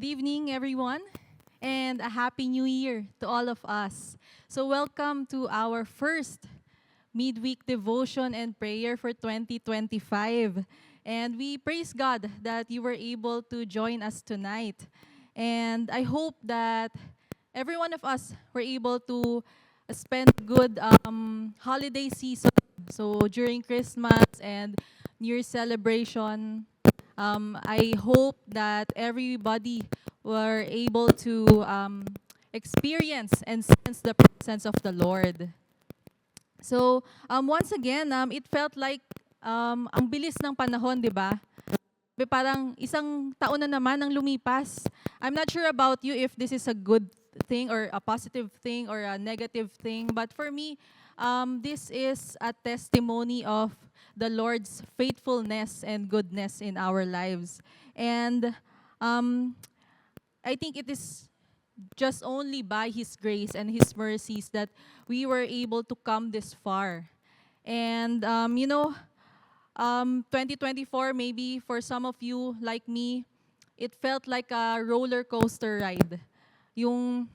evening, everyone, and a happy new year to all of us. So, welcome to our first midweek devotion and prayer for 2025. And we praise God that you were able to join us tonight. And I hope that every one of us were able to spend good holiday season. So, during Christmas and New Year's celebration, I hope that everybody were able to experience and sense the presence of the Lord. So, once again, it felt like ang bilis ng panahon, di ba? Parang isang taon na naman ang lumipas. I'm not sure about you if this is a good thing or a positive thing or a negative thing, but for me, this is a testimony of the Lord's faithfulness and goodness in our lives. And um, I think it is just only by His grace and His mercies that we were able to come this far. And 2024, maybe for some of you like me, it felt like a roller coaster ride. Yung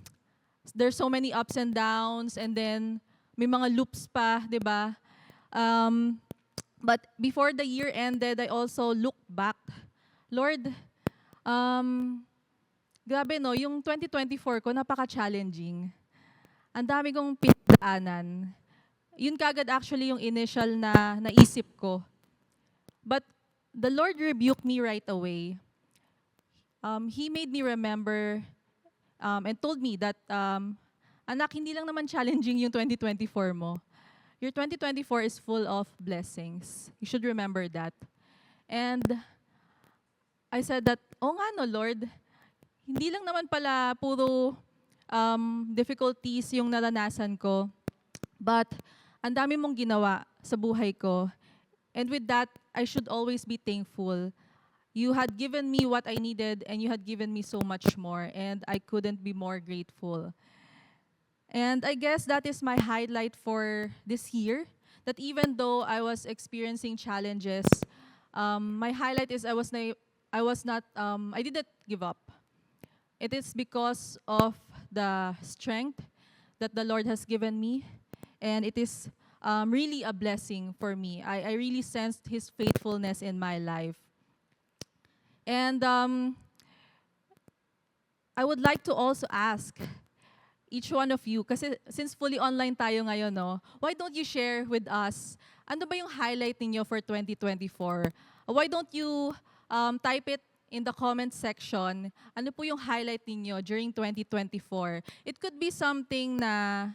there's so many ups and downs, and then may mga loops pa, 'di ba? Um, but before the year ended, I also looked back. Lord, um, grabe no, yung 2024 ko napaka-challenging. Ang dami kong pinagdaanan. Yun kagad actually yung initial na naisip ko. But the Lord rebuked me right away. He made me remember and told me that, anak, hindi lang naman challenging yung 2024 mo. Your 2024 is full of blessings. You should remember that. And I said that, oh nga no, Lord, hindi lang naman pala puro difficulties yung naranasan ko, but ang dami mong ginawa sa buhay ko. And with that, I should always be thankful. You had given me what I needed, and you had given me so much more, and I couldn't be more grateful. And I guess that is my highlight for this year, that even though I was experiencing challenges, my highlight is I didn't give up. It is because of the strength that the Lord has given me, and it is really a blessing for me. I really sensed His faithfulness in my life. And I would like to also ask each one of you, kasi since fully online tayo ngayon, no, why don't you share with us, ano ba yung highlight ninyo for 2024? Why don't you type it in the comment section, ano po yung highlight ninyo during 2024? It could be something na,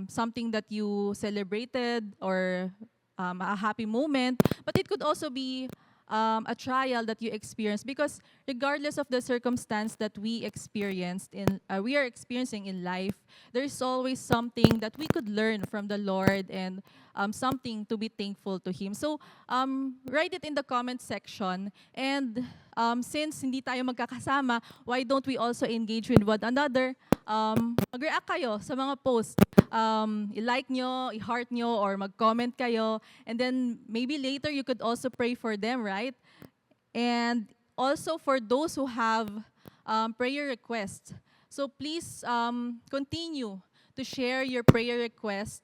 something that you celebrated or a happy moment, but it could also be a trial that you experienced, because regardless of the circumstance that we are experiencing in life, there's always something that we could learn from the Lord, and something to be thankful to Him. So write it in the comment section, and since hindi tayo magkakasama, why don't we also engage with one another? Mag-react kayo sa mga posts. I-like nyo, i-heart nyo, or mag-comment kayo. And then maybe later you could also pray for them, right? And also for those who have prayer requests. So please continue to share your prayer request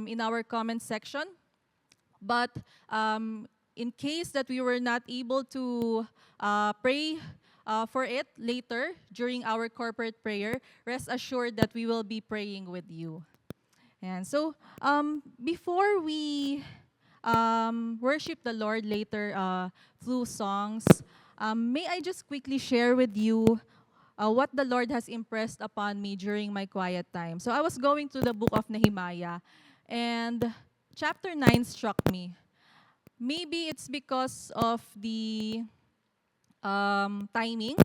in our comment section. But in case that we were not able to pray for it later during our corporate prayer, rest assured that we will be praying with you. And so, before we worship the Lord later through songs, may I just quickly share with you what the Lord has impressed upon me during my quiet time. So I was going through the book of Nehemiah, and chapter 9 struck me. Maybe it's because of the timing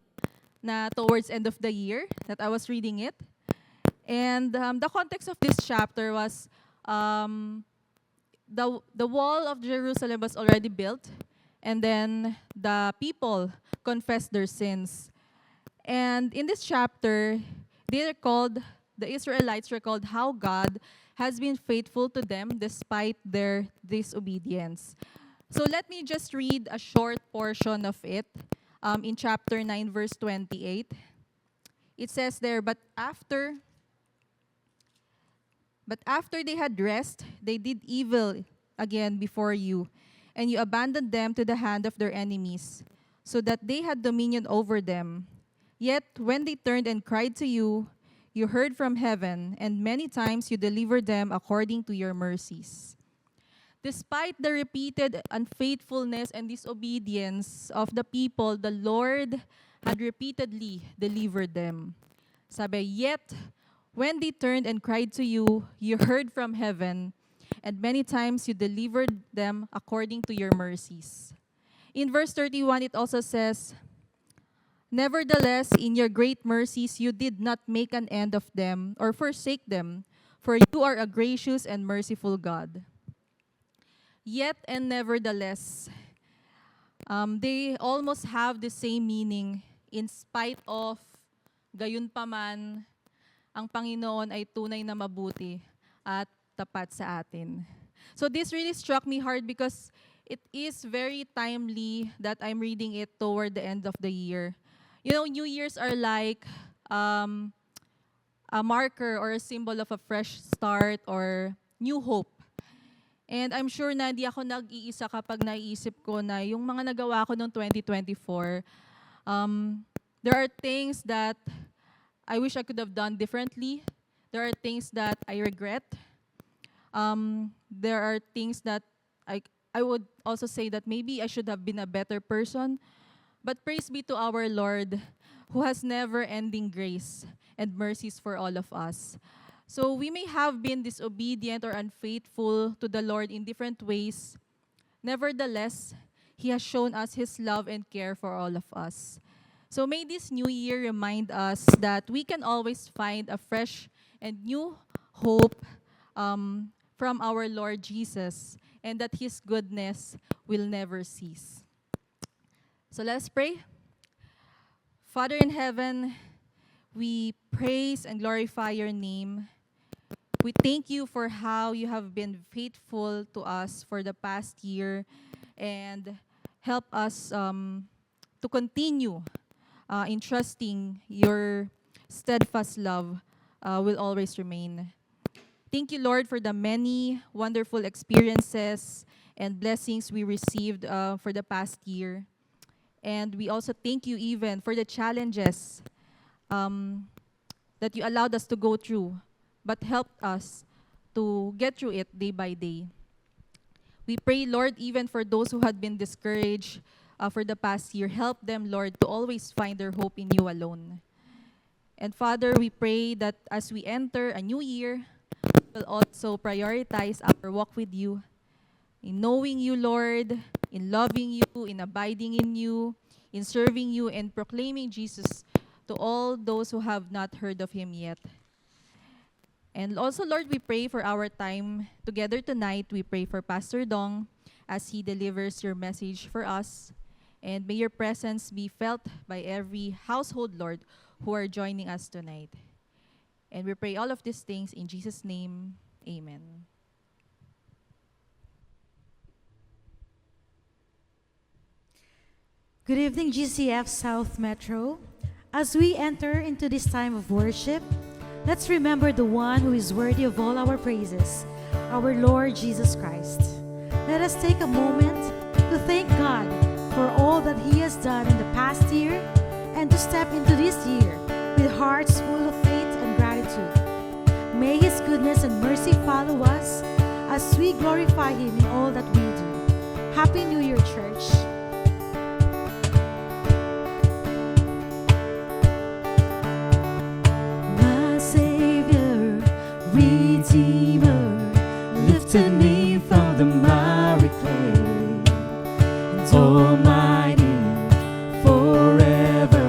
na towards end of the year that I was reading it. And the context of this chapter was the wall of Jerusalem was already built, and then the people confessed their sins. And in this chapter, the Israelites recalled how God has been faithful to them despite their disobedience. So let me just read a short portion of it. in chapter 9, verse 28. It says there, but after they had rest, they did evil again before you, and you abandoned them to the hand of their enemies, so that they had dominion over them. Yet when they turned and cried to you, you heard from heaven, and many times you delivered them according to your mercies. Despite the repeated unfaithfulness and disobedience of the people, the Lord had repeatedly delivered them. Sabi, yet when they turned and cried to you, you heard from heaven, and many times you delivered them according to your mercies. In verse 31, it also says, nevertheless, in your great mercies, you did not make an end of them or forsake them, for you are a gracious and merciful God. Yet and nevertheless, they almost have the same meaning. In spite of, gayon pa man, ang Panginoon ay tunay na mabuti at tapat sa atin. So this really struck me hard because it is very timely that I'm reading it toward the end of the year. You know, New Year's are like a marker or a symbol of a fresh start or new hope. And I'm sure na di ako nag-iisa kapag naiisip ko na yung mga nagawa ko noong 2024, there are things that I wish I could have done differently. There are things that I regret. There are things that I would also say that maybe I should have been a better person. But praise be to our Lord, who has never-ending grace and mercies for all of us. So we may have been disobedient or unfaithful to the Lord in different ways. Nevertheless, He has shown us His love and care for all of us. So may this new year remind us that we can always find a fresh and new hope from our Lord Jesus, and that His goodness will never cease. So let's pray. Father in heaven, we praise and glorify your name. We thank you for how you have been faithful to us for the past year, and help us to continue in trusting your steadfast love will always remain. Thank you, Lord, for the many wonderful experiences and blessings we received for the past year. And we also thank you even for the challenges that you allowed us to go through, but helped us to get through it day by day. We pray, Lord, even for those who had been discouraged for the past year, help them, Lord, to always find their hope in you alone. And Father, we pray that as we enter a new year, we'll also prioritize our walk with you, in knowing you, Lord, in loving you, in abiding in you, in serving you, and proclaiming Jesus to all those who have not heard of him yet. And also, Lord, we pray for our time together tonight. We pray for Pastor Dong as he delivers your message for us. And may your presence be felt by every household, Lord, who are joining us tonight. And we pray all of these things in Jesus' name. Amen. Good evening, GCF South Metro. As we enter into this time of worship, let's remember the one who is worthy of all our praises, our Lord Jesus Christ. Let us take a moment to thank God for all that He has done in the past year, and to step into this year with hearts full of faith and gratitude. May His goodness and mercy follow us as we glorify Him in all that we do. Happy New Year, church. My Savior, Redeemer, lifted me from the miry clay, and Almighty, forever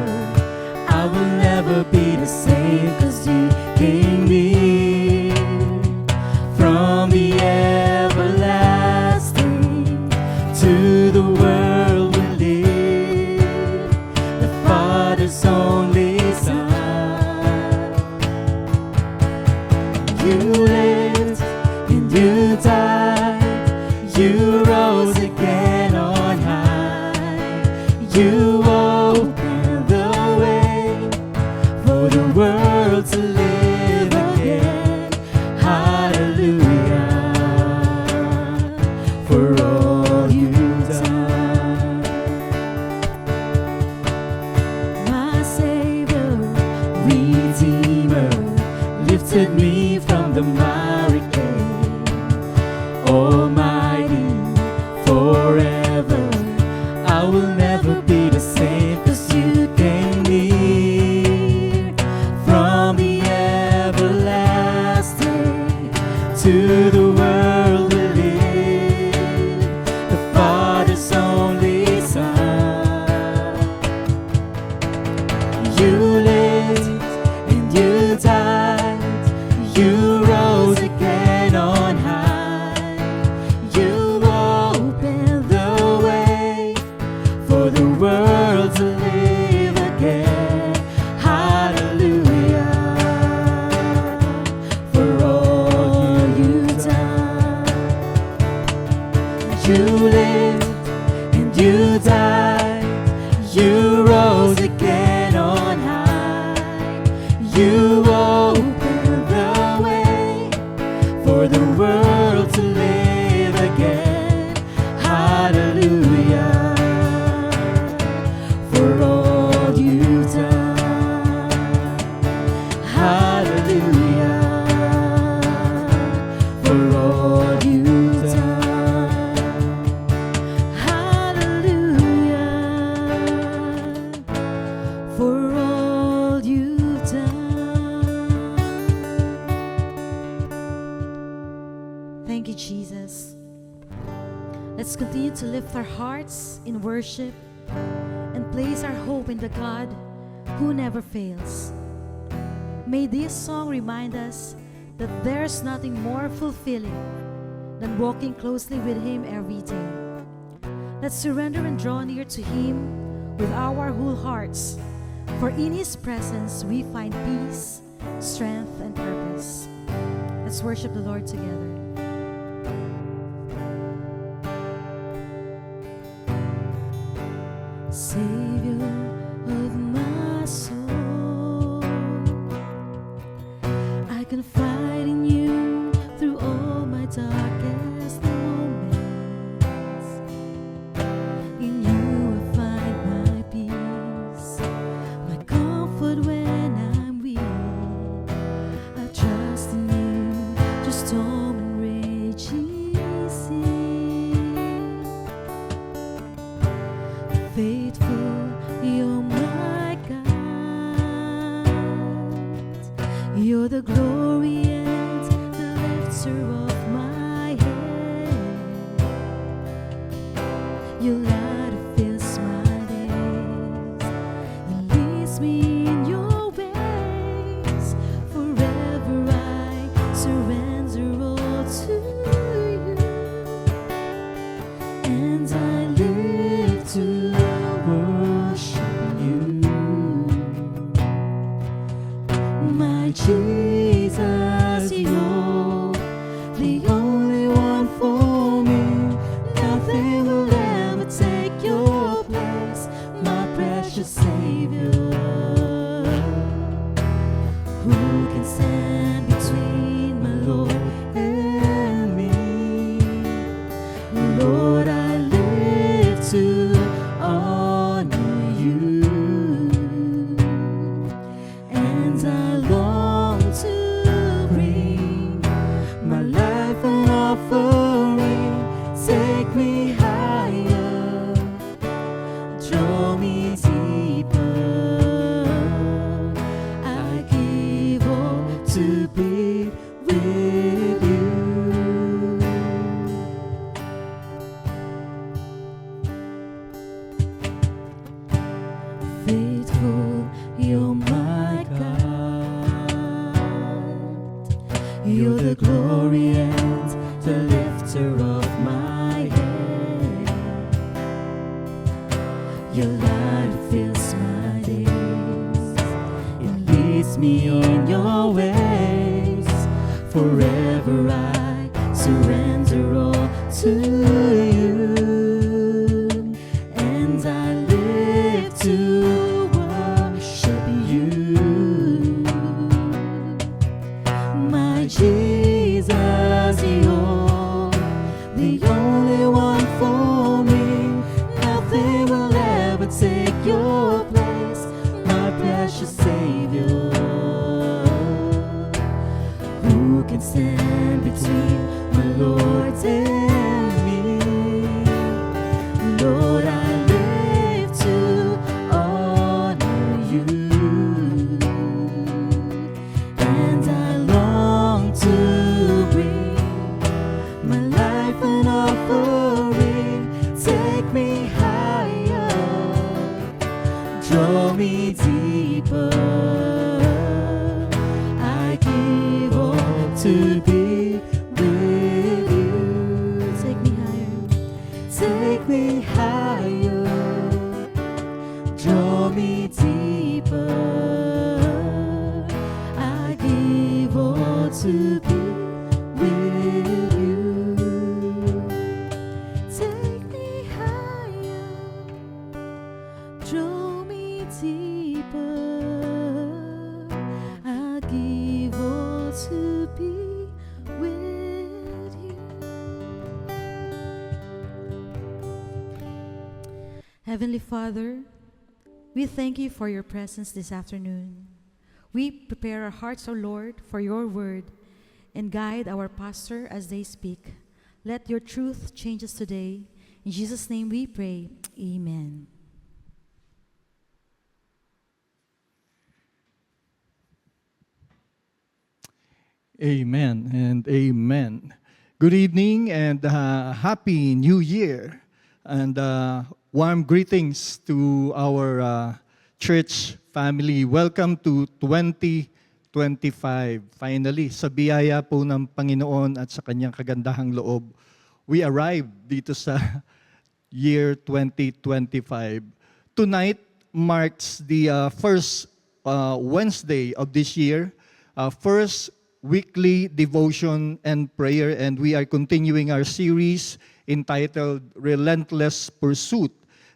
I will never be the same, 'cause you gave me from the everlasting to the world we live, the Father's only Son. You lived and you died, you rose again on high. You are to the world we live, the Father's only Son. You lived and you died, you rose again on high. You opened the way for the world to live again. Hallelujah, for all you've done. You lived and you died, you rose again on high. You opened the way for the world to live again. Hallelujah, for all you've done. Hallelujah, for all you've done. Hallelujah, for all you've done. Thank you, Jesus. Let's continue to lift our hearts in worship and place our hope in the God who never fails. May this song remind us that there's nothing more fulfilling than walking closely with Him every day. Let's surrender and draw near to Him with our whole hearts, for in His presence we find peace, strength, and purpose. Let's worship the Lord together. Savior of my soul, I confide in you through all my darkest moments. In you I find my peace, my comfort when I'm weak. I trust in you, just storm and raging sea. Faithful, you're my God. You're the glory and the lifter of my head. Your light fills my days and leads me in your ways. Forever I surrender all to you, and I live to worship you. My Jesus, you're the only one for me. Nothing will ever take your place, my precious Savior. Who can stand between my Lord and me? Lord, I live to honor you, and I long to bring my life an offering. Take me higher, draw me deeper. I give all to be with you. Faithful, you're my God. You're the glory and the lifter of my head. Your light fills my days, it leads me in your ways. Forever I surrender all to you, and I live to worship you. My Jesus, you're the only one for me. Nothing will ever take your place, my precious Savior. Who can stand between my Lord and me? Lord, I live to honor you, and I long to bring Heavenly Father, we thank you for your presence this afternoon. We prepare our hearts, O Lord, for your word and guide our pastor as they speak. Let your truth change us today. In Jesus' name we pray. Amen. Amen and amen. Good evening and Happy New Year. And warm greetings to our church family. Welcome to 2025. Finally, sa biyaya po ng Panginoon at sa kanyang kagandahang loob, we arrived dito sa year 2025. Tonight marks the first Wednesday of this year, first weekly devotion and prayer, and we are continuing our series entitled Relentless Pursuit,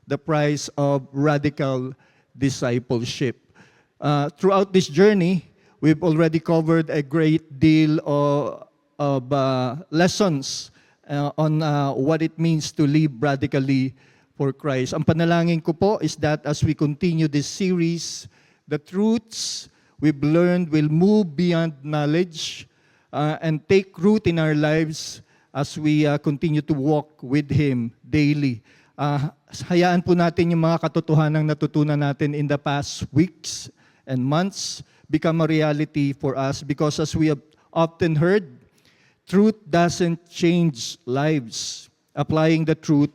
the Price of Radical Discipleship. Throughout this journey, we've already covered a great deal of lessons on what it means to live radically for Christ. Ang panalangin ko po is that as we continue this series, the truths we've learned will move beyond knowledge and take root in our lives as we continue to walk with Him daily. Hayaan po natin yung mga katotohanang natutunan natin in the past weeks and months become a reality for us, because as we have often heard, truth doesn't change lives. Applying the truth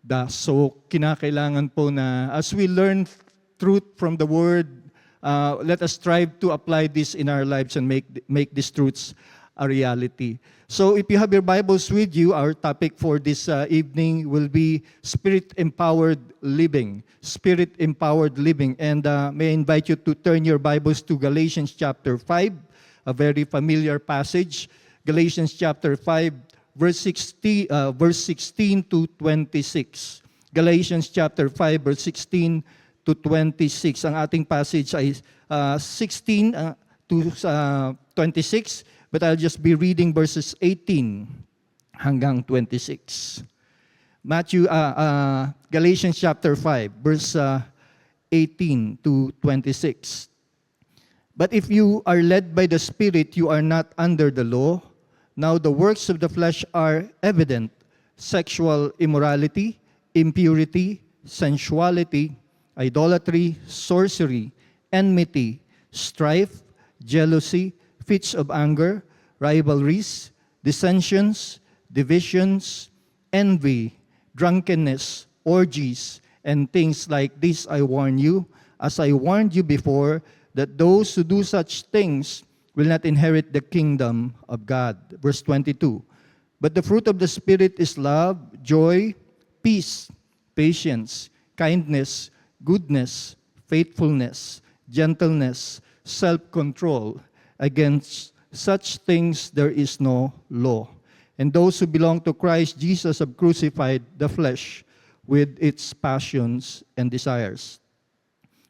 does. So kinakailangan po na as we learn truth from the Word, let us strive to apply this in our lives and make these truths a reality. So if you have your Bibles with you, our topic for this evening will be Spirit-Empowered Living. Spirit-Empowered Living. And may I invite you to turn your Bibles to Galatians chapter 5, a very familiar passage. Galatians chapter 5, verse 16 to 26. Galatians chapter 5, verse 16 to 26. Ang ating passage ay 16 to 26, but I'll just be reading verses 18 hanggang 26. Galatians chapter 5, verse 18 to 26. But if you are led by the Spirit, you are not under the law. Now the works of the flesh are evident: sexual immorality, impurity, sensuality, idolatry, sorcery, enmity, strife, jealousy, fits of anger, rivalries, dissensions, divisions, envy, drunkenness, orgies, and things like this I warn you, as I warned you before, that those who do such things will not inherit the kingdom of God. Verse 22. But the fruit of the Spirit is love, joy, peace, patience, kindness, goodness, faithfulness, gentleness, self-control. Against such things there is no law. And those who belong to Christ Jesus have crucified the flesh with its passions and desires.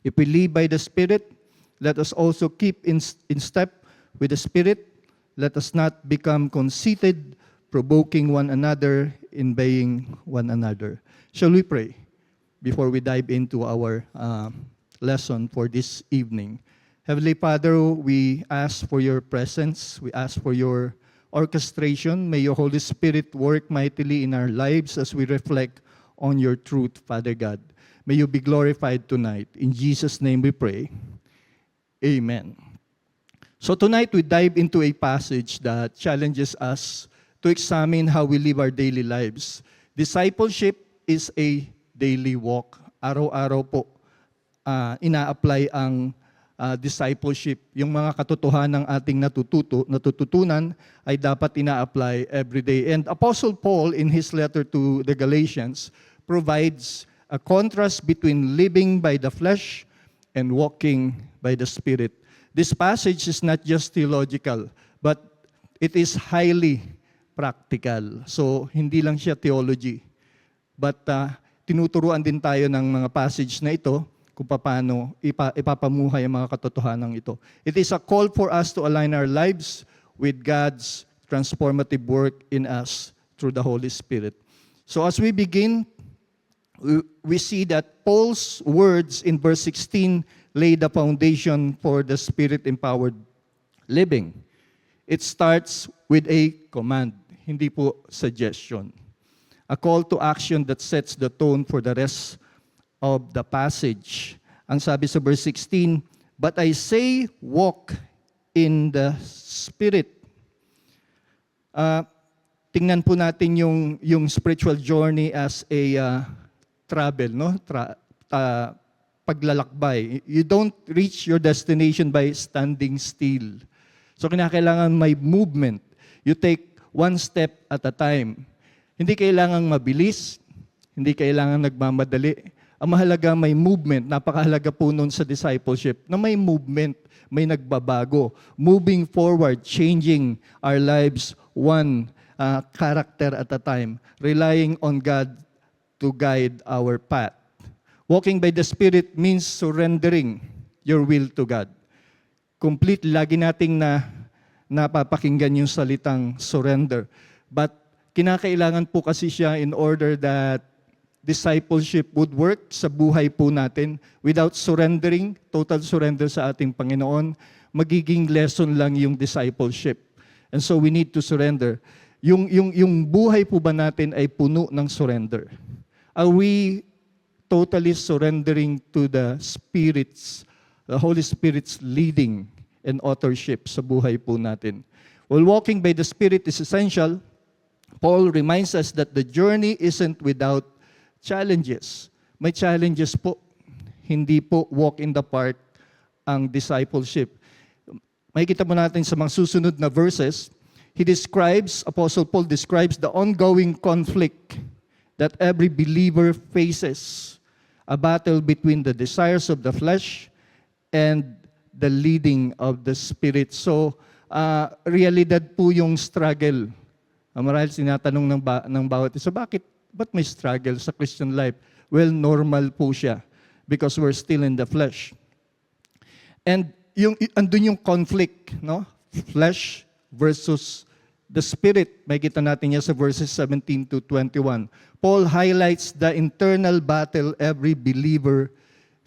If we live by the Spirit, let us also keep in step with the Spirit. Let us not become conceited, provoking one another, envying one another. Shall we pray before we dive into our lesson for this evening? Heavenly Father, we ask for your presence. We ask for your orchestration. May your Holy Spirit work mightily in our lives as we reflect on your truth, Father God. May you be glorified tonight. In Jesus' name we pray. Amen. So tonight we dive into a passage that challenges us to examine how we live our daily lives. Discipleship is a daily walk. Araw-araw po ina-apply ang discipleship. Yung mga katotohanan ng ating natututunan ay dapat ina-apply every day. And Apostle Paul, in his letter to the Galatians, provides a contrast between living by the flesh and walking by the Spirit. This passage is not just theological, but it is highly practical. So, hindi lang siya theology. But tinuturuan din tayo ng mga passage na ito kung paano ipapamuhay ang mga katotohanan ito. It is a call for us to align our lives with God's transformative work in us through the Holy Spirit. So as we begin we see that Paul's words in verse 16 lay the foundation for the Spirit-empowered living. It starts with a command, hindi po suggestion. A call to action that sets the tone for the rest of the passage. Ang sabi sa verse 16, "But I say, walk in the Spirit." Tingnan po natin yung spiritual journey as a travel, no? Paglalakbay. You don't reach your destination by standing still. So kinakailangan may movement. You take one step at a time. Hindi kailangan mabilis, hindi kailangan nagmamadali. Ang mahalaga may movement. Napakahalaga po nun sa discipleship na may movement, may nagbabago. Moving forward, changing our lives one character at a time. Relying on God to guide our path. Walking by the Spirit means surrendering your will to God. Complete, lagi nating napapakinggan yung salitang surrender. But kinakailangan po kasi siya in order that discipleship would work sa buhay po natin. Without surrendering, total surrender sa ating Panginoon, magiging lesson lang yung discipleship. And so we need to surrender. Yung buhay po ba natin ay puno ng surrender? Are we totally surrendering to the Holy Spirit's leading and authorship sa buhay po natin? While walking by the Spirit is essential, Paul reminds us that the journey isn't without challenges. May challenges po. Hindi po walk in the park ang discipleship. Makikita mo natin sa mga susunod na verses, Apostle Paul describes the ongoing conflict that every believer faces. A battle between the desires of the flesh and the leading of the Spirit. So, realidad po yung struggle. Marahil sinatanong ng bawat isa, ba't may struggle sa Christian life? Well, normal po siya because we're still in the flesh. And andun yung conflict, no? Flesh versus the Spirit. May kita natin niya sa verses 17 to 21. Paul highlights the internal battle every believer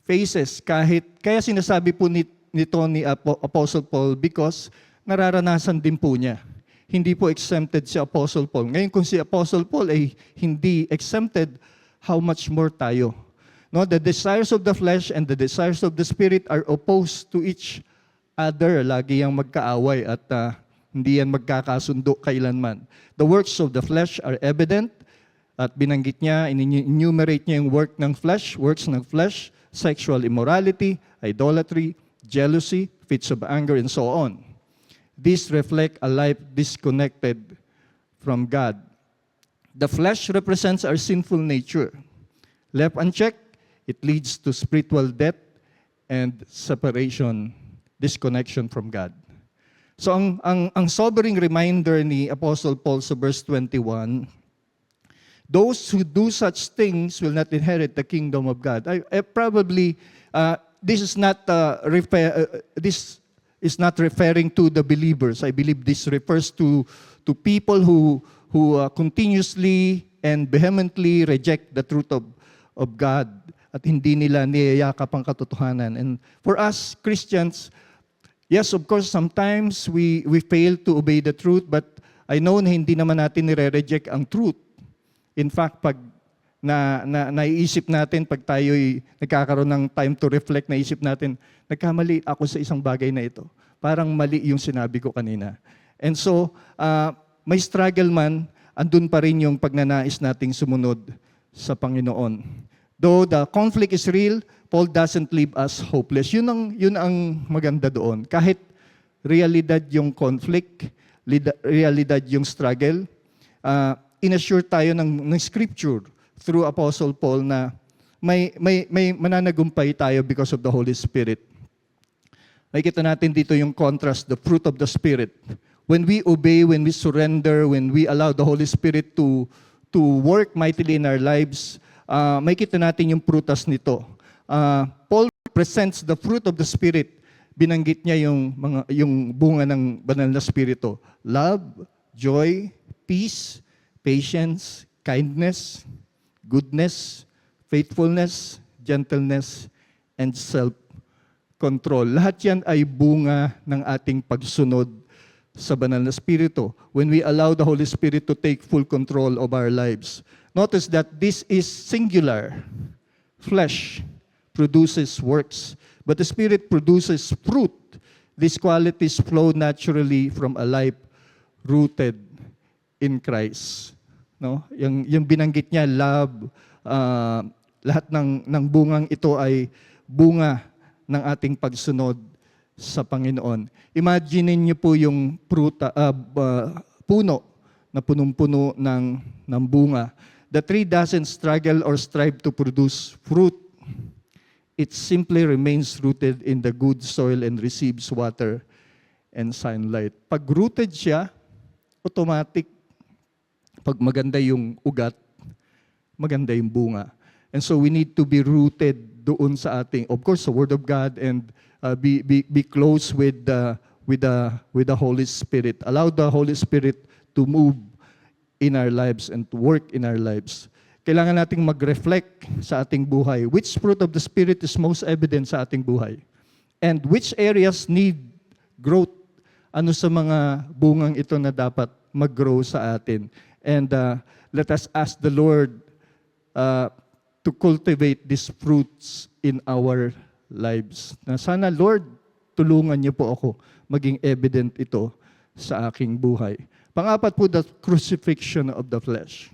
faces. Kaya sinasabi po nito ni Apostle Paul because nararanasan din po niya. Hindi po exempted si Apostle Paul. Ngayon kung si Apostle Paul ay hindi exempted, how much more tayo? No, the desires of the flesh and the desires of the Spirit are opposed to each other. Lagi yang magkaaway at hindi yan magkakasundo kailanman. The works of the flesh are evident at binanggit niya, enumerate niya yung works ng flesh, sexual immorality, idolatry, jealousy, fits of anger, and so on. These reflect a life disconnected from God. The flesh represents our sinful nature. Left unchecked, it leads to spiritual death and separation, disconnection from God. So ang sobering reminder ni Apostle Paul sa verse 21, those who do such things will not inherit the kingdom of God. This is not referring to the believers. I believe this refers to people who continuously and vehemently reject the truth of God at hindi nila niyayakap ang katotohanan. And for us Christians, yes, of course, sometimes we fail to obey the truth, but I know na hindi naman natin nire-reject ang truth. In fact, pag naiisip natin, pag tayo'y nagkakaroon ng time to reflect, naisip natin, nagkamali ako sa isang bagay na ito. Parang mali yung sinabi ko kanina. And so, may struggle man, andun pa rin yung pagnanais nating sumunod sa Panginoon. Though the conflict is real, Paul doesn't leave us hopeless. Yun ang maganda doon. Kahit realidad yung conflict, realidad yung struggle, inassure tayo ng Scripture through Apostle Paul na may mananagumpay tayo because of the Holy Spirit. Nakikita natin dito yung contrast, the fruit of the Spirit. When we obey, when we surrender, when we allow the Holy Spirit to work mightily in our lives, makikita natin yung prutas nito. Paul presents the fruit of the Spirit. Binanggit niya yung bunga ng banal na Espiritu. Love, joy, peace, patience, kindness, goodness, faithfulness, gentleness, and self-control. Lahat yan ay bunga ng ating pagsunod sa banal na Espiritu. When we allow the Holy Spirit to take full control of our lives. Notice that this is singular. Flesh produces works, but the Spirit produces fruit. These qualities flow naturally from a life rooted in Christ. No? Yung binanggit niya, love, lahat ng bungang ito ay bunga ng ating pagsunod sa Panginoon. Imagine niyo po yung puno na punong-puno ng bunga. The tree doesn't struggle or strive to produce fruit. It simply remains rooted in the good soil and receives water and sunlight. Pag rooted siya, automatic, pag maganda yung ugat, maganda yung bunga. And so we need to be rooted doon sa ating, of course, the Word of God, and be close with the Holy Spirit. Allow the Holy Spirit to move in our lives and to work in our lives. Kailangan nating mag-reflect sa ating buhay. Which fruit of the Spirit is most evident sa ating buhay? And which areas need growth? Ano sa mga bungang ito na dapat mag-grow sa atin? And let us ask the Lord to cultivate these fruits in our lives. Na sana, Lord, tulungan niyo po ako maging evident ito sa aking buhay. Pang-apat po, the crucifixion of the flesh.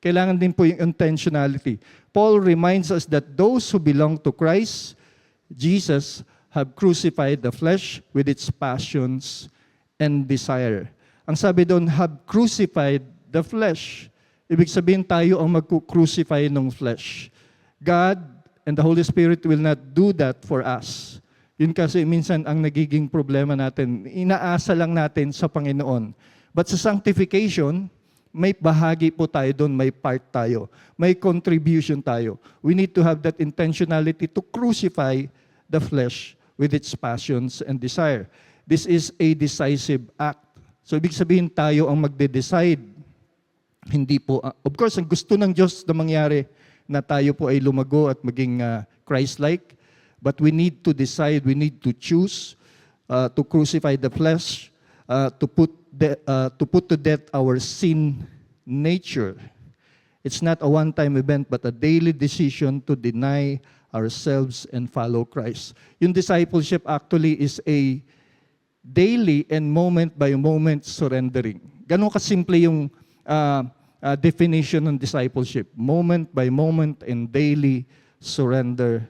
Kailangan din po yung intentionality. Paul reminds us that those who belong to Christ, Jesus, have crucified the flesh with its passions and desire. Ang sabi doon, have crucified the flesh. Ibig sabihin tayo ang mag-crucify ng flesh. God and the Holy Spirit will not do that for us. Yun kasi minsan ang nagiging problema natin. Inaasa lang natin sa Panginoon. But sa sanctification, may bahagi po tayo doon, may part tayo, may contribution tayo. We need to have that intentionality to crucify the flesh with its passions and desire. This is a decisive act. So ibig sabihin tayo ang magde-decide. Hindi po, of course, ang gusto ng Diyos na mangyari na tayo po ay lumago at maging Christ-like. But we need to decide, we need to choose to crucify the flesh, to put to death our sin nature. It's not a one-time event, but a daily decision to deny ourselves and follow Christ. Yung discipleship actually is a daily and moment-by-moment surrendering. Ganun kasimple yung definition ng discipleship. Moment-by-moment and daily surrender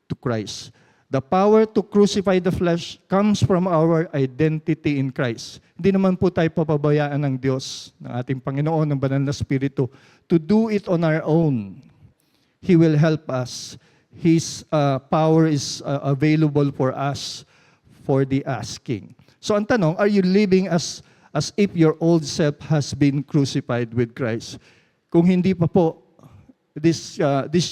to Christ. The power to crucify the flesh comes from our identity in Christ. Hindi naman po tayo papabayaan ng Diyos, ng ating Panginoon, ng Banal na Espiritu, to do it on our own. He will help us. His power is available for us for the asking. So ang tanong, are you living as if your old self has been crucified with Christ? Kung hindi pa po, this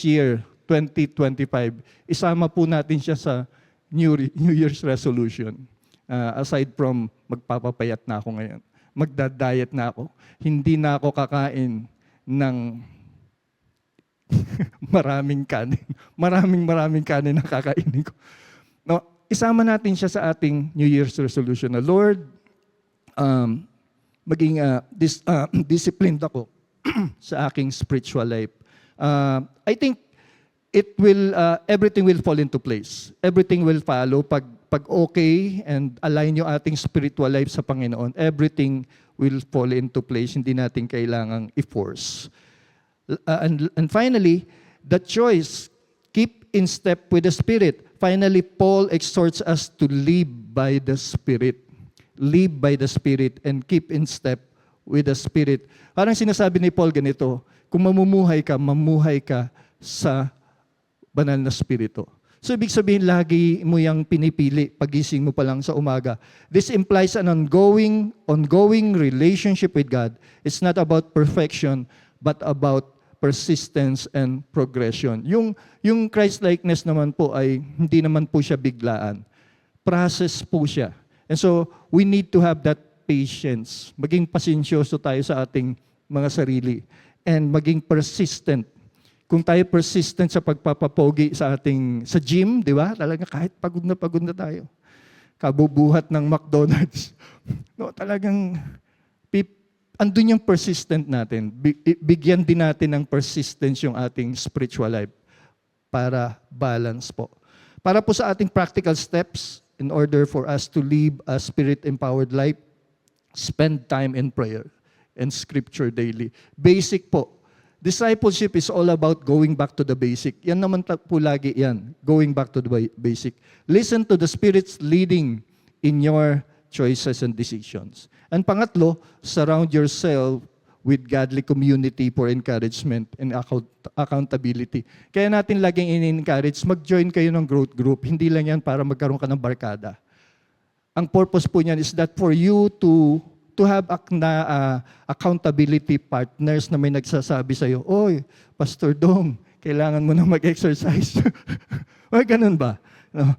year, 2025, isama po natin siya sa New Year's resolution. Aside from magpapapayat na ako ngayon, magda-diet na ako, hindi na ako kakain ng maraming kanin. Maraming kanin na kakainin ko. No, isama natin siya sa ating New Year's resolution na, Lord, maging disciplined ako sa aking spiritual life. I think everything will fall into place. Everything will follow. Pag okay and align yung ating spiritual life sa Panginoon, everything will fall into place. Hindi natin kailangang i-force. And finally, the choice, keep in step with the Spirit. Finally, Paul exhorts us to live by the Spirit. Live by the Spirit and keep in step with the Spirit. Parang sinasabi ni Paul ganito, kung mamuhay ka sa Banal na Espiritu. So, ibig sabihin, lagi mo yung pinipili pagising mo pa lang sa umaga. This implies an ongoing relationship with God. It's not about perfection, but about persistence and progression. Yung Christ-likeness naman po ay hindi naman po siya biglaan. Process po siya. And so, we need to have that patience. Maging pasensyoso tayo sa ating mga sarili. And maging persistent. Kung tayo persistent sa pagpapapogi sa gym, di ba? Talaga kahit pagod na tayo. Kabubuhat ng McDonald's. No, talagang andun yung persistent natin. Bigyan din natin ng persistence yung ating spiritual life para balance po. Para po sa ating practical steps, in order for us to live a spirit-empowered life, spend time in prayer and scripture daily. Basic po. Discipleship is all about going back to the basic. Yan naman po lagi yan, going back to the basic. Listen to the Spirit's leading in your choices and decisions. And pangatlo, surround yourself with godly community for encouragement and accountability. Kaya natin laging in-encourage, mag-join kayo ng growth group. Hindi lang yan para magkaroon ka ng barkada. Ang purpose po niyan is that for you to have accountability partners na may nagsasabi sa'yo, oy, Pastor Dong, kailangan mo na mag-exercise. O, ganun ba? No?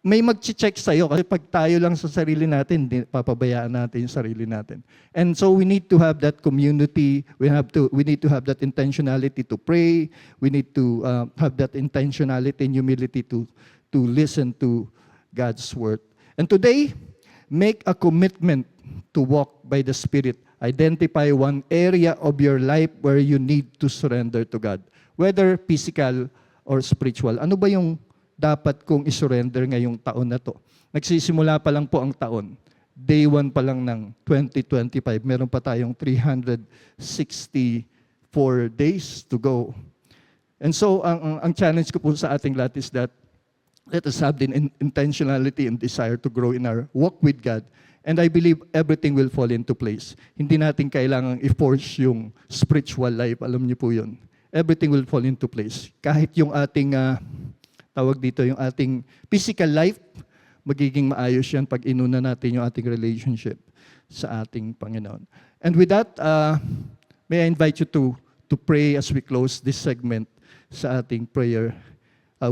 May mag-check sa'yo kasi pag tayo lang sa sarili natin, papabayaan natin yung sarili natin. And so we need to have that community. We need to have that intentionality to pray. We need to have that intentionality and humility to listen to God's word. And today, make a commitment to walk by the Spirit. Identify one area of your life where you need to surrender to God. Whether physical or spiritual. Ano ba yung dapat kong isurrender ngayong taon na to? Nagsisimula pa lang po ang taon. Day 1 pa lang ng 2025. Meron pa tayong 364 days to go. And so, ang challenge ko po sa ating lahat is that let us have the intentionality and desire to grow in our walk with God. And I believe everything will fall into place. Hindi natin kailangang i-force yung spiritual life. Alam niyo po yun. Everything will fall into place. Kahit yung ating, tawag dito, yung ating physical life, magiging maayos yan pag inuna natin yung ating relationship sa ating Panginoon. And with that, may I invite you to pray as we close this segment sa ating prayer,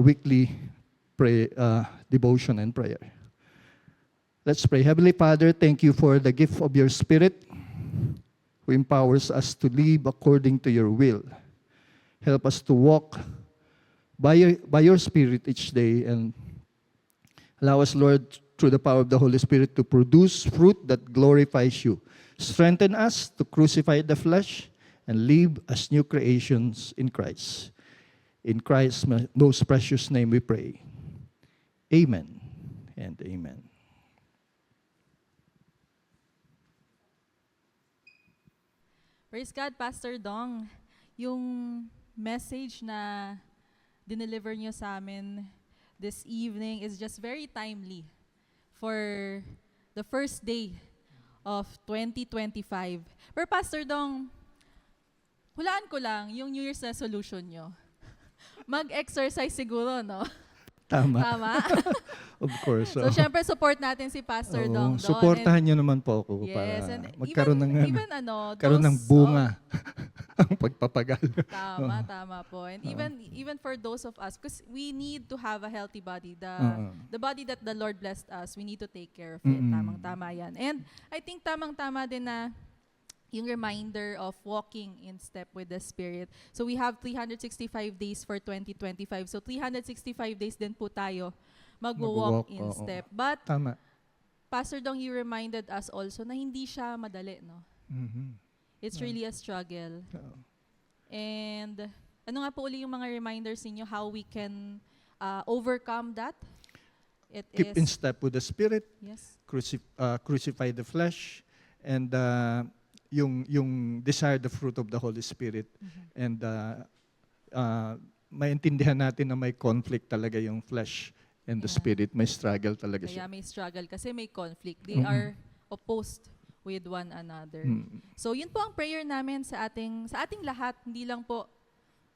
weekly devotion and prayer. Let's pray. Heavenly Father, thank you for the gift of your Spirit who empowers us to live according to your will. Help us to walk by your Spirit each day and allow us, Lord, through the power of the Holy Spirit to produce fruit that glorifies you. Strengthen us to crucify the flesh and live as new creations in Christ. In Christ's most precious name we pray. Amen and amen. Praise God, Pastor Dong. Yung message na dineliver niyo sa amin this evening is just very timely for the first day of 2025. Pero Pastor Dong, hulaan ko lang yung New Year's resolution nyo. Mag-exercise siguro, no? Tama. Tama? Of course. So, syempre, support natin si Pastor Dong doon. Supportahan niyo naman po ako Yes, para and magkaroon even karoon ng those, bunga ang pagpapagal. Tama po. And even for those of us, because we need to have a healthy body. The body that the Lord blessed us, we need to take care of it. Tamang-tama yan. And I think tamang-tama din na yung reminder of walking in step with the Spirit. So we have 365 days for 2025. So 365 days din po tayo mag-walk in step. But Tama. Pastor Dong, you reminded us also na hindi siya madali, no? It's really a struggle. And ano nga po uli yung mga reminders ninyo how we can overcome that? Keep in step with the Spirit, Yes. crucify the flesh, and yung desire the fruit of the Holy Spirit. And maintindihan natin na may conflict talaga yung flesh and the Spirit. May struggle talaga Kaya siya. may struggle kasi may conflict. They are opposed with one another. So yun po ang prayer namin sa ating lahat, hindi lang po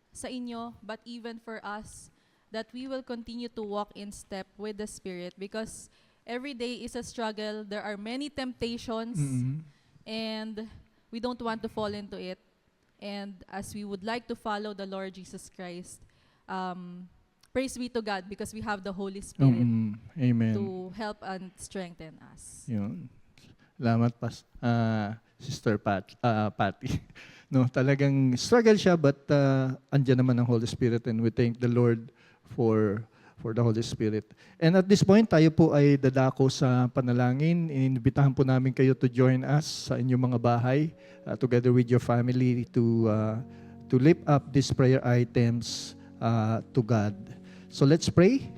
sa inyo, but even for us, that we will continue to walk in step with the Spirit because every day is a struggle. There are many temptations and we don't want to fall into it. And as we would like to follow the Lord Jesus Christ, praise be to God because we have the Holy Spirit Amen. to help and strengthen us. Yun. Salamat, Sister Patty. No, talagang struggle siya, but andyan naman ang Holy Spirit, and we thank the Lord for the Holy Spirit. And at this point, tayo po ay dadako sa panalangin. Inimbitahan po namin kayo to join us sa inyong mga bahay, together with your family, to lift up these prayer items to God. So let's pray.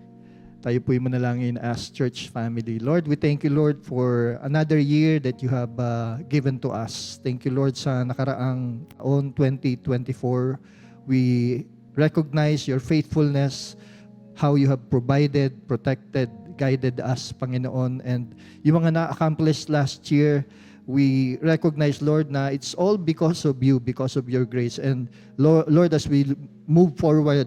Tayo po'y manalangin as church family. Lord, we thank you, Lord, for another year that you have given to us. Thank you, Lord, sa nakaraang taon 2024. We recognize your faithfulness, how you have provided, protected, guided us, Panginoon. And yung mga na-accomplish last year, we recognize, Lord, na it's all because of you, because of your grace. And Lord, as we move forward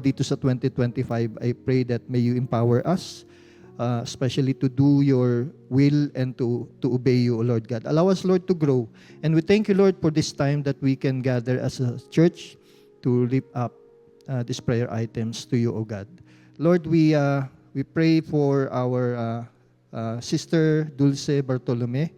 dito sa 2025, I pray that may you empower us, especially to do your will and to obey you, O Lord God. Allow us, Lord, to grow. And we thank you, Lord, for this time that we can gather as a church to lift up these prayer items to you, O God. Lord, we pray for our Sister Dulce Bartolome.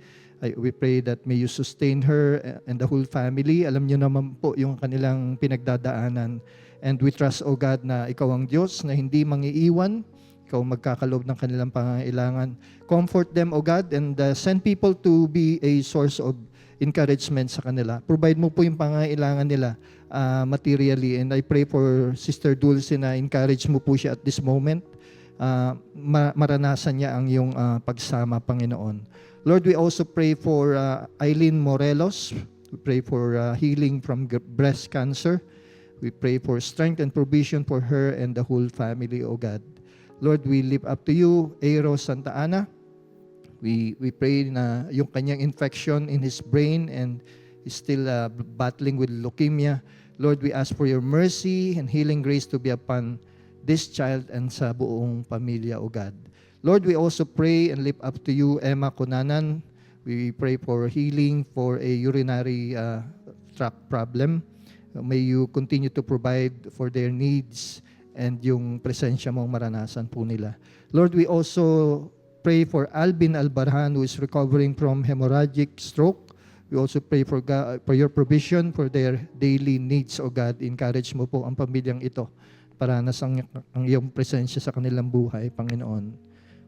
We pray that may you sustain her and the whole family. Alam niyo naman po yung kanilang pinagdadaanan. And we trust, O God, na ikaw ang Diyos na hindi mangiiwan. Ikaw magkakaloob ng kanilang pangangailangan. Comfort them, O God, and send people to be a source of encouragement sa kanila. Provide mo po yung pangangailangan nila materially. And I pray for Sister Dulce na encourage mo po siya at this moment. Maranasan niya ang iyong pagsama, Panginoon. Lord, we also pray for Eileen Morelos. We pray for healing from breast cancer. We pray for strength and provision for her and the whole family, O God. Lord, we lift up to you Aero Santa Ana. We pray na yung kanyang infection in his brain and is still battling with leukemia. Lord, we ask for your mercy and healing grace to be upon this child and sa buong pamilya, O God. Lord, we also pray and lift up to you Emma Kunanan. We pray for healing for a urinary tract problem. May you continue to provide for their needs and yung presensya mong maranasan po nila. Lord, we also pray for Alvin Albarhan, who is recovering from hemorrhagic stroke. We also pray for your provision for their daily needs, O God. Encourage mo po ang pamilyang ito para nasang ang iyong presensya sa kanilang buhay, Panginoon.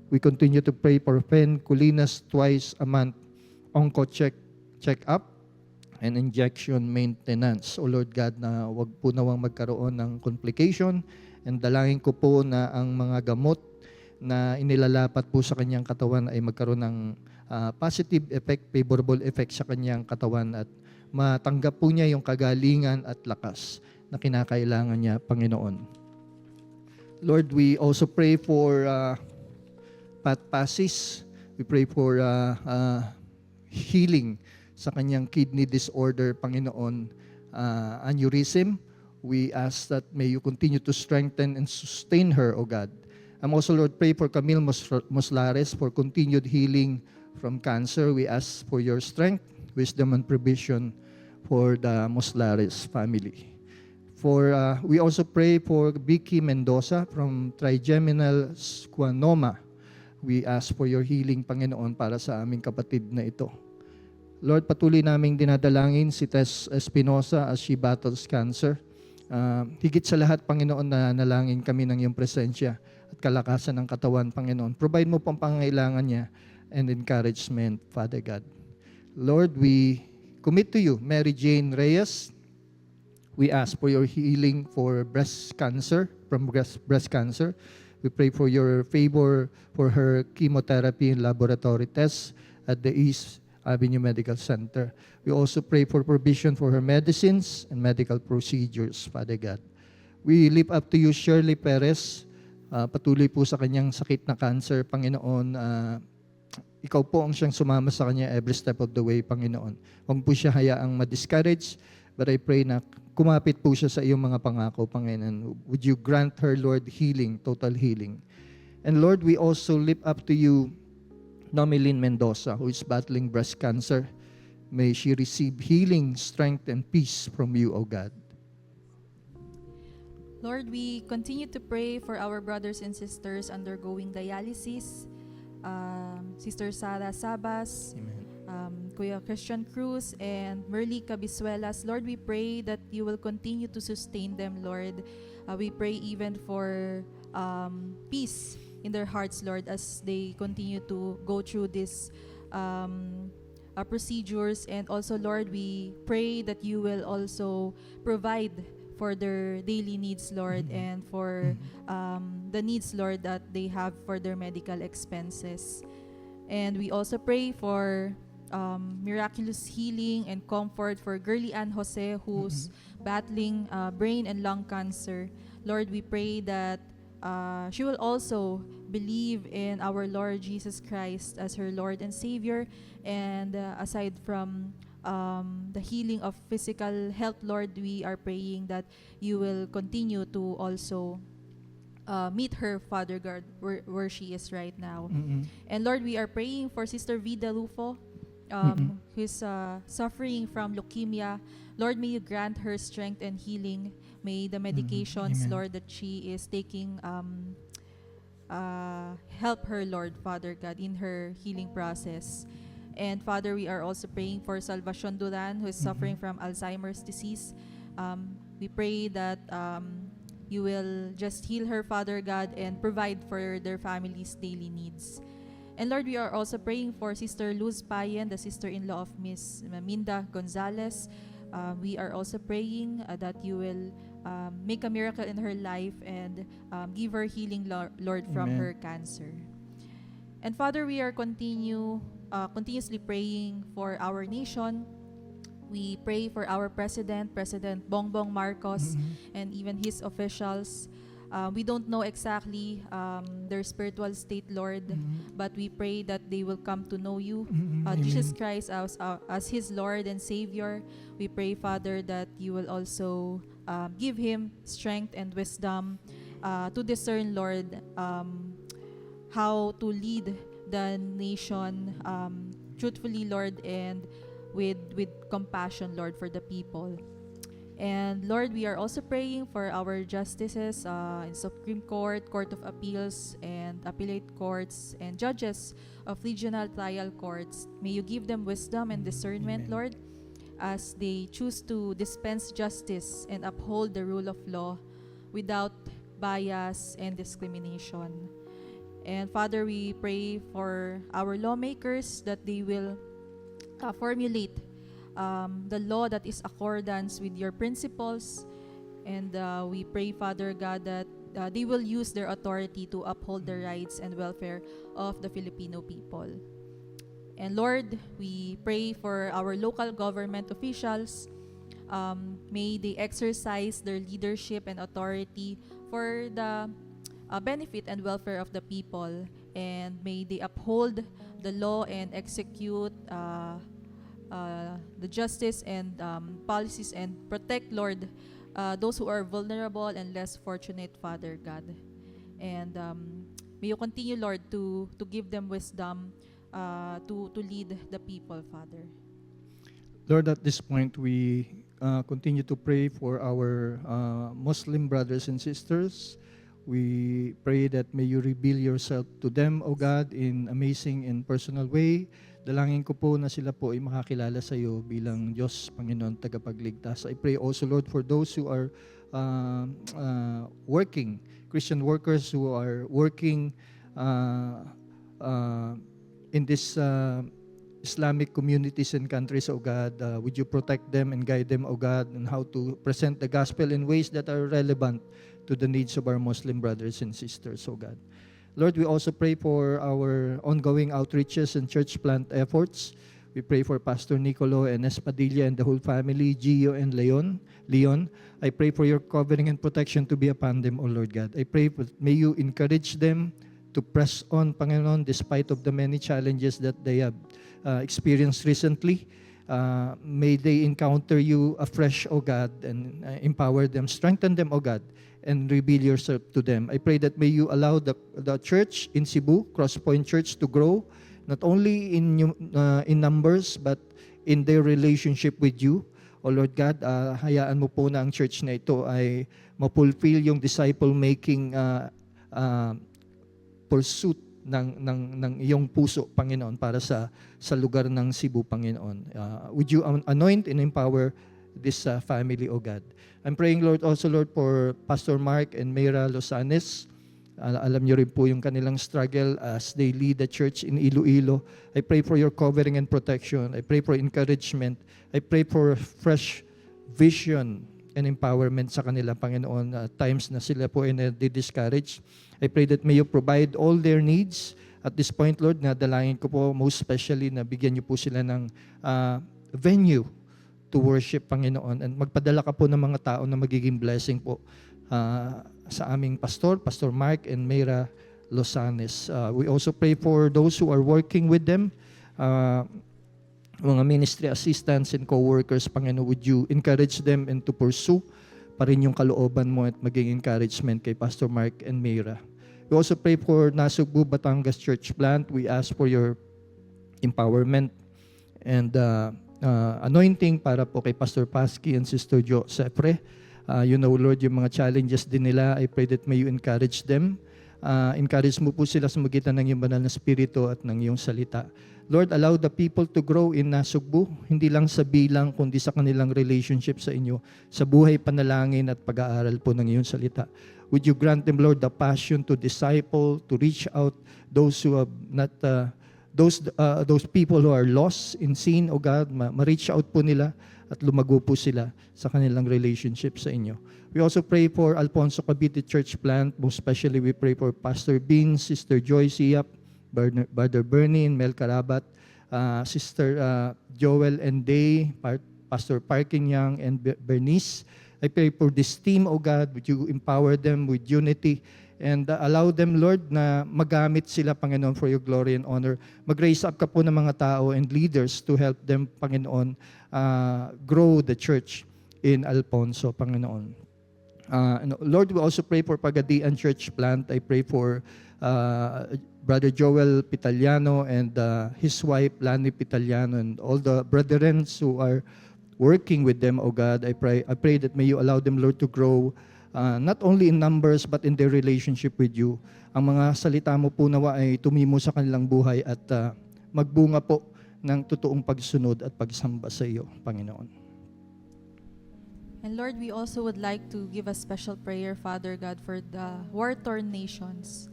We continue to pray for Fen Culinas twice a month, onco check-up, and injection maintenance. O Lord God, na wag po nawang magkaroon ng complication, and dalangin ko po na ang mga gamot na inilalapat po sa kanyang katawan ay magkaroon ng positive effect, favorable effect sa kanyang katawan, at matanggap po niya yung kagalingan at lakas na kinakailangan niya, Panginoon. Lord, we also pray for Pat Pasis. We pray for healing sa kanyang kidney disorder, Panginoon, aneurysm. We ask that may you continue to strengthen and sustain her, O God. I'm also, Lord, pray for Camille Moslares for continued healing from cancer. We ask for your strength, wisdom, and provision for the Moslares family. We also pray for Vicky Mendoza from trigeminal schwannoma. We ask for your healing, Panginoon, para sa aming kapatid na ito. Lord, patuloy naming dinadalangin si Tess Espinosa as she battles cancer. Higit sa lahat, Panginoon, na nalangin kami ng iyong presensya at kalakasan ng katawan, Panginoon. Provide mo pang pangangailangan niya and encouragement, Father God. Lord, we commit to you Mary Jane Reyes. We ask for your healing for breast cancer. We pray for your favor for her chemotherapy and laboratory tests at the East Avenue Medical Center. We also pray for provision for her medicines and medical procedures, Father God. We lift up to you Shirley Perez. Patuloy po sa kanyang sakit na cancer, Panginoon. Ikaw po ang siyang sumama sa kanya every step of the way, Panginoon. Huwag po siya hayaang ma-discourage, but I pray na kumapit po siya sa iyong mga pangako, Panginoon. Would you grant her, Lord, healing, total healing. And Lord, we also lift up to you Nomelin Mendoza, who is battling breast cancer. May she receive healing, strength, and peace from you, O God. Lord, we continue to pray for our brothers and sisters undergoing dialysis. Sister Sara Sabas, Amen. Kuya Christian Cruz and Merly Cabisuelas. Lord, we pray that you will continue to sustain them, Lord. We pray even for peace in their hearts, Lord, as they continue to go through this procedures. And also, Lord, we pray that you will also provide for their daily needs, Lord, and for the needs, Lord, that they have for their medical expenses. And we also pray for miraculous healing and comfort for Girly Ann Jose, who's battling brain and lung cancer. Lord, we pray that she will also believe in our Lord Jesus Christ as her Lord and Savior. And aside from the healing of physical health, Lord, we are praying that you will continue to also meet her, Father God, where she is right now. And Lord, we are praying for Sister Vida Lufo, who's suffering from leukemia. Lord, may you grant her strength and healing. May the medications, Amen. Lord, that she is taking help her, Lord, Father God, in her healing process. And Father, we are also praying for Salvacion Duran, who is suffering from Alzheimer's disease. We pray that you will just heal her, Father God, and provide for their family's daily needs. And Lord, we are also praying for Sister Luz Payen, the sister-in-law of Miss Minda Gonzalez. We are also praying that you will make a miracle in her life and give her healing, Lord, from Amen. her cancer. And Father, we are continuously praying for our nation. We pray for our President Bongbong Marcos, and even his officials. We don't know exactly their spiritual state, Lord, but we pray that they will come to know you, Jesus Christ, as his Lord and Savior. We pray, Father, that you will also give him strength and wisdom to discern, Lord, how to lead the nation truthfully, Lord, and with compassion, Lord, for the people. And Lord, we are also praying for our justices in Supreme Court, Court of Appeals, and Appellate Courts, and judges of regional trial courts. May you give them wisdom and discernment, Amen. Lord, as they choose to dispense justice and uphold the rule of law without bias and discrimination. And Father, we pray for our lawmakers that they will formulate the law that is accordance with your principles. And we pray, Father God, that they will use their authority to uphold the rights and welfare of the Filipino people. And Lord, we pray for our local government officials. May they exercise their leadership and authority for the benefit and welfare of the people. And may they uphold the law and execute the justice and policies, and protect, Lord, those who are vulnerable and less fortunate, Father God. And may you continue, Lord, to give them wisdom to lead the people, Father. Lord, at this point, we continue to pray for our Muslim brothers and sisters. We pray that may you reveal yourself to them, O God, in amazing and personal way. Dalangin ko po na sila po ay makakilala sa iyo bilang Diyos, Panginoon, tagapagligtas. I pray also, Lord, for those who are working, Christian workers who are working in this Islamic communities and countries, O God. Would you protect them and guide them, O God, on how to present the gospel in ways that are relevant to the needs of our Muslim brothers and sisters, O God. Lord, we also pray for our ongoing outreaches and church plant efforts. We pray for Pastor Nicolo and Espadilla and the whole family, Gio and Leon. I pray for your covering and protection to be upon them, O Lord God. I pray, may you encourage them to press on, Panginoon, despite of the many challenges that they have experienced recently. May they encounter you afresh, O God, and empower them, strengthen them, O God, and reveal yourself to them. I pray that may you allow the church in Cebu, Crosspoint Church, to grow, not only in numbers, but in their relationship with you. O Lord God, hayaan mo po na ang church na ito ay mapulfill yung disciple-making pursuit ng iyong puso, Panginoon, para sa lugar ng Cebu, Panginoon. Would you anoint and empower this family, O God? I'm praying, Lord, also, Lord, for Pastor Mark and Mayra Losanes. Alam niyo rin po yung kanilang struggle as they lead the church in Iloilo. I pray for your covering and protection. I pray for encouragement. I pray for fresh vision and empowerment sa kanila, Panginoon, times na sila po ay na-discourage. I pray that may you provide all their needs. At this point, Lord, nadalangin ko po most especially na bigyan niyo po sila ng venue to worship, Panginoon. And magpadala ka po ng mga tao na magiging blessing po sa aming pastor, Pastor Mark and Mayra Losanes. We also pray for those who are working with them, mga ministry assistants and co-workers, Panginoon, would you encourage them and to pursue pa rin yung kalooban mo at maging encouragement kay Pastor Mark and Mayra. We also pray for Nasugbu, Batangas Church Plant. We ask for your empowerment and anointing para po kay Pastor Pasky and Sister Jo Sepre. You know, Lord, yung mga challenges din nila, I pray that may you encourage them. Encourage mo po sila sa magitan ng iyong banal na spirito at ng iyong salita. Lord, allow the people to grow in Nasugbu, hindi lang sa bilang, kundi sa kanilang relationship sa inyo, sa buhay panalangin at pag-aaral po ng iyong salita. Would you grant them, Lord, the passion to disciple, to reach out those who have not, those people who are lost in sin, O God, ma-reach out po nila at lumago po sila sa kanilang relationship sa inyo. We also pray for Alfonso Cavite Church Plant, most especially we pray for Pastor Bean, Sister Joy Siap, Brother Bernie and Mel Karabat, Sister Joel and Day, Pastor Parking Yang and Bernice. I pray for this team, O God, would you empower them with unity and allow them, Lord, na magamit sila, Panginoon, for your glory and honor. Mag-raise up ka po ng mga tao and leaders to help them, Panginoon, grow the church in Alfonso, Panginoon. Lord, we also pray for Pagadian Church Plant. I pray for Brother Joel Pitaliano and his wife, Lani Pitaliano, and all the brethren who are working with them, O God. I pray that may you allow them, Lord, to grow not only in numbers but in their relationship with you. Ang mga salita mo po nawa ay tumimo sa kanilang buhay at magbunga po ng totoong pagsunod at pagsamba sa iyo, Panginoon. And Lord, we also would like to give a special prayer, Father God, for the war-torn nations.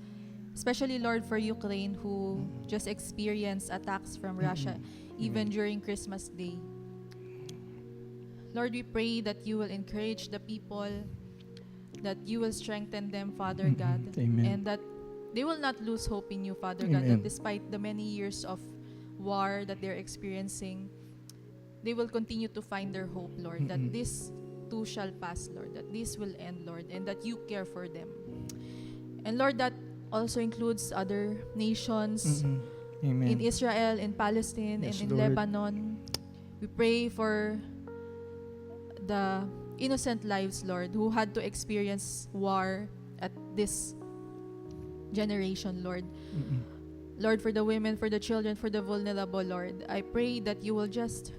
Especially, Lord, for Ukraine, who just experienced attacks from Russia, even during Christmas Day. Lord, we pray that you will encourage the people, that you will strengthen them, Father God, Amen. and that they will not lose hope in you, Father God, Amen. that despite the many years of war that they're experiencing, they will continue to find their hope, Lord, that this too shall pass, Lord, that this will end, Lord, and that you care for them. And Lord, that also includes other nations Amen. in Israel, in Palestine, Yes, and in Lord. Lebanon. We pray for the innocent lives, Lord, who had to experience war at this generation, Lord. Lord, for the women, for the children, for the vulnerable, Lord, I pray that you will just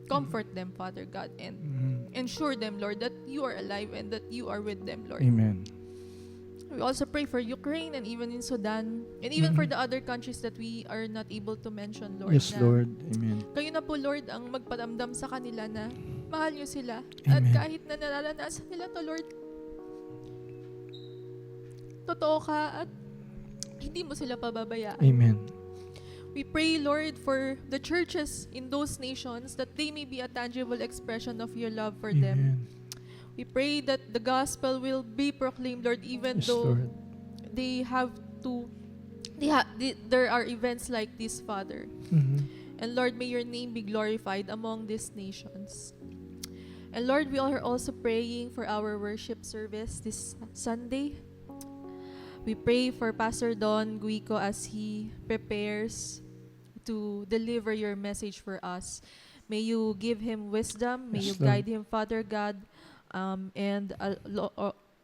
comfort them, Father God, and ensure them, Lord, that you are alive and that you are with them, Lord. Amen. We also pray for Ukraine and even in Sudan and even for the other countries that we are not able to mention, Lord. Yes, na Lord. Amen. Kayo na po, Lord, ang magpadamdam sa kanila na mahal niyo sila. At Amen. kahit na nararanasan nila to, Lord, totoo ka at hindi mo sila pababayaan. Amen. We pray, Lord, for the churches in those nations that they may be a tangible expression of your love for them. Amen. We pray that the gospel will be proclaimed, Lord, even Yes, though Lord. they have to, there are events like this, Father. And Lord, may your name be glorified among these nations. And Lord, we are also praying for our worship service this Sunday. We pray for Pastor Don Guico as he prepares to deliver your message for us. May you give him wisdom. May Yes, you guide him, Father God. And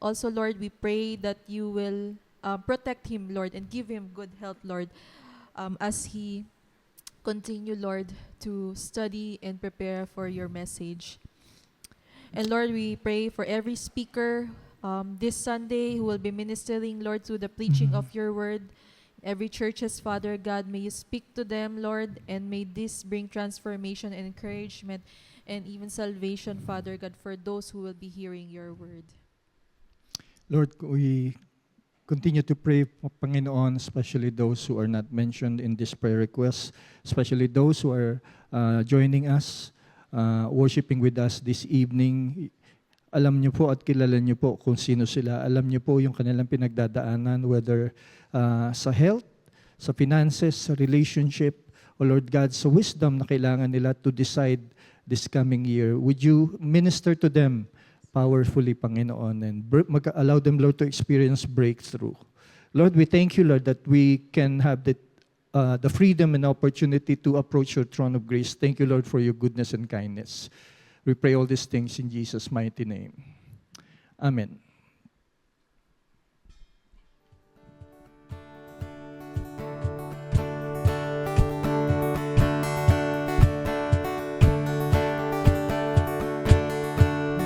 also, Lord, we pray that you will protect him, Lord, and give him good health, Lord, as he continue, Lord, to study and prepare for your message. And Lord, we pray for every speaker this Sunday who will be ministering, Lord, to the preaching of your word. Every churches, Father God, may you speak to them, Lord, and may this bring transformation and encouragement and even salvation, Father God, for those who will be hearing your word. Lord, we continue to pray, Panginoon, especially those who are not mentioned in this prayer request, especially those who are joining us, worshiping with us this evening. Alam niyo po at kilala niyo po kung sino sila. Alam niyo po yung kanilang pinagdadaanan, whether sa health, sa finances, sa relationship, o Lord God, sa wisdom na kailangan nila to decide this coming year. Would you minister to them powerfully, Panginoon, and allow them, Lord, to experience breakthrough. Lord, we thank you, Lord, that we can have the freedom and opportunity to approach your throne of grace. Thank you, Lord, for your goodness and kindness. We pray all these things in Jesus' mighty name. Amen.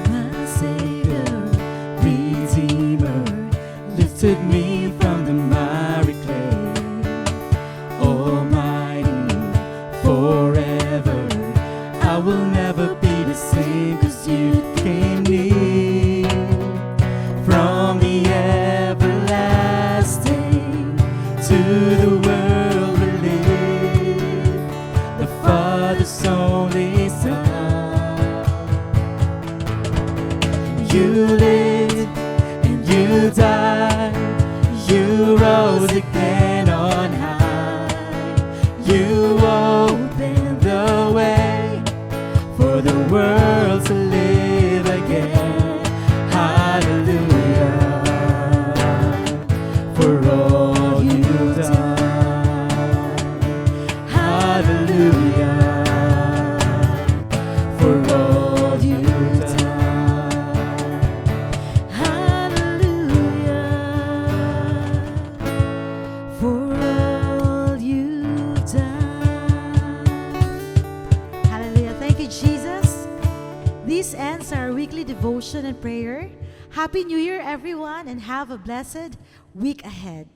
My Savior, Redeemer, lifted me from the miry clay. Almighty, forever, I will never be the same, 'cause you came near. From the everlasting to the world we live, the Father's only Son. You lived and you died, you rose again on high. You opened the way for the world to live again. Hallelujah, for all you've done. Hallelujah, for all you've done. Hallelujah, for all you've done. Hallelujah. Thank you, Jesus. This ends our weekly devotion and prayer. Happy New Year, everyone, and have a blessed week ahead.